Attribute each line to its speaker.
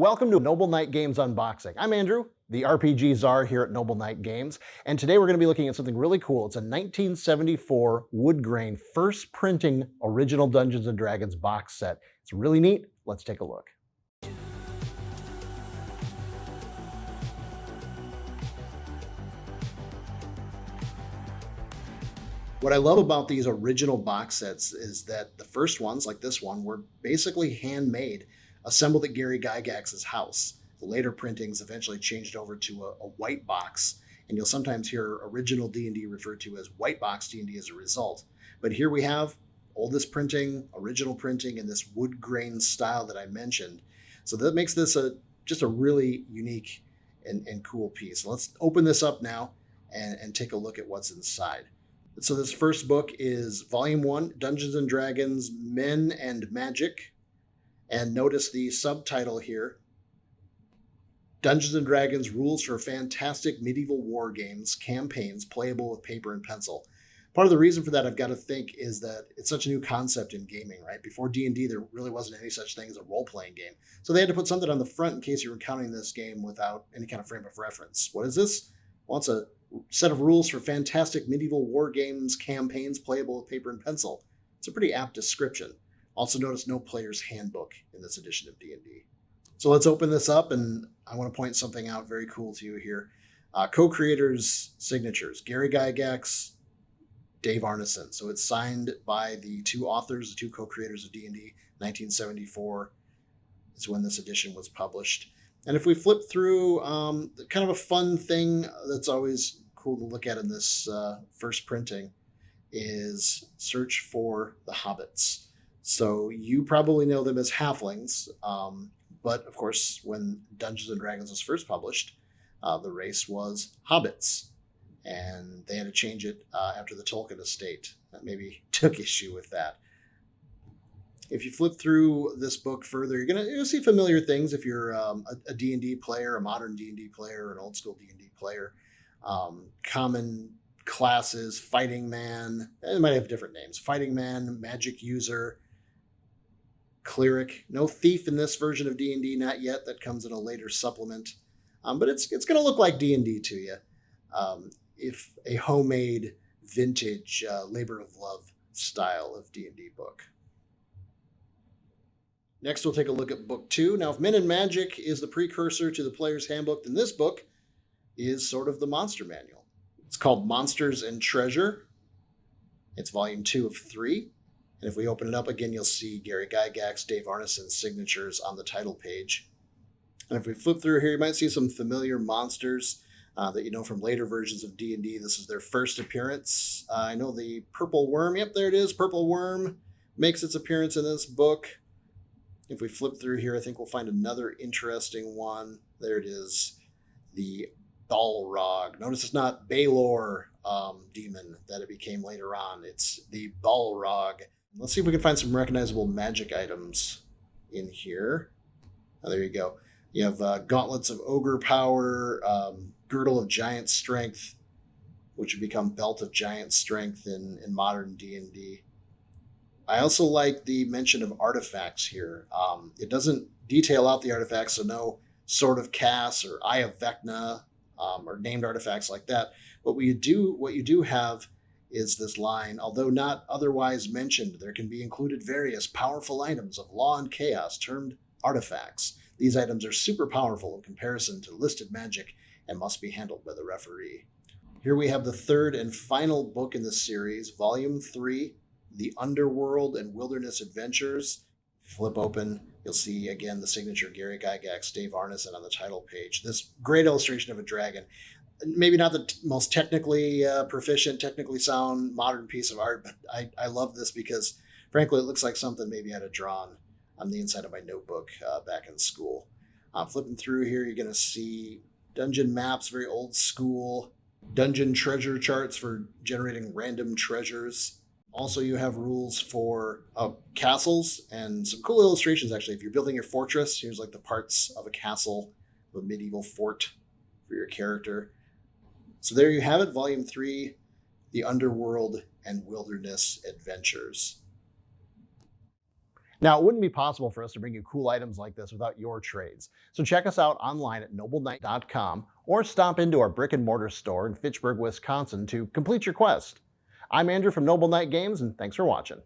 Speaker 1: Welcome to Noble Knight Games Unboxing. I'm Andrew, the RPG czar here at Noble Knight Games, and today we're going to be looking at something really cool. It's a 1974 Woodgrain first printing original Dungeons & Dragons box set. It's really neat. Let's take a look. What I love about these original box sets is that the first ones, like this one, were basically handmade, assembled at Gary Gygax's house. The later printings eventually changed over to a white box, and you'll sometimes hear original D&D referred to as white box D&D as a result. But here we have oldest printing, original printing in this wood grain style that I mentioned. So that makes this just a really unique and cool piece. So let's open this up now and take a look at what's inside. So this first book is Volume 1, Dungeons & Dragons, Men and Magic. And notice the subtitle here, Dungeons & Dragons Rules for Fantastic Medieval War Games, Campaigns Playable with Paper and Pencil. Part of the reason for that, I've got to think, is that it's such a new concept in gaming, right? Before D&D, there really wasn't any such thing as a role-playing game. So they had to put something on the front in case you were encountering this game without any kind of frame of reference. What is this? Well, it's a set of rules for fantastic medieval war games, campaigns playable with paper and pencil. It's a pretty apt description. Also notice no player's handbook in this edition of D&D. So let's open this up, and I want to point something out very cool to you here. Co-creators' signatures, Gary Gygax, Dave Arneson. So it's signed by the two authors, the two co-creators of D&D. 1974 is when this edition was published. And if we flip through, kind of a fun thing that's always cool to look at in this first printing is search for the hobbits. So you probably know them as halflings, but of course, when Dungeons & Dragons was first published, the race was hobbits, and they had to change it after the Tolkien estate that maybe took issue with that. If you flip through this book further, you're gonna see familiar things if you're a D&D player, a modern D&D player, an old school D&D player. Common classes, fighting man, it might have different names. Fighting man, magic user, cleric. No thief in this version of D&D, not yet. That comes in a later supplement. But it's going to look like D&D to you. If a homemade, vintage, labor of love style of D&D book. Next, we'll take a look at Book 2. Now, if Men and Magic is the precursor to the Player's Handbook, then this book is sort of the monster manual. It's called Monsters and Treasure. It's Volume 2 of 3. And if we open it up again, you'll see Gary Gygax, Dave Arneson's signatures on the title page. And if we flip through here, you might see some familiar monsters that you know from later versions of D&D. This is their first appearance. I know the Purple Worm. Yep, there it is. Purple Worm makes its appearance in this book. If we flip through here, I think we'll find another interesting one. There it is, the Balrog. Notice it's not Balor demon that it became later on. It's the Balrog. Let's see if we can find some recognizable magic items in here. Oh, there you go. You have Gauntlets of Ogre Power, Girdle of Giant Strength, which would become Belt of Giant Strength in modern D&D. I also like the mention of artifacts here. It doesn't detail out the artifacts, so no Sword of Cass or Eye of Vecna or named artifacts like that. But what you do have is this line, although not otherwise mentioned, there can be included various powerful items of law and chaos termed artifacts. These items are super powerful in comparison to listed magic and must be handled by the referee. Here we have the third and final book in the series, Volume 3, The Underworld and Wilderness Adventures. Flip open, you'll see again the signature Gary Gygax, Dave Arneson on the title page. This great illustration of a dragon. Maybe not the most technically proficient, technically sound, modern piece of art, but I love this because, frankly, it looks like something maybe I'd have drawn on the inside of my notebook back in school. Flipping through here, you're going to see dungeon maps, very old school, dungeon treasure charts for generating random treasures. Also, you have rules for castles and some cool illustrations, actually. If you're building your fortress, here's like the parts of a castle, of a medieval fort for your character. So there you have it, Volume 3, The Underworld and Wilderness Adventures. Now, it wouldn't be possible for us to bring you cool items like this without your trades. So check us out online at nobleknight.com or stop into our brick-and-mortar store in Fitchburg, Wisconsin to complete your quest. I'm Andrew from Noble Knight Games, and thanks for watching.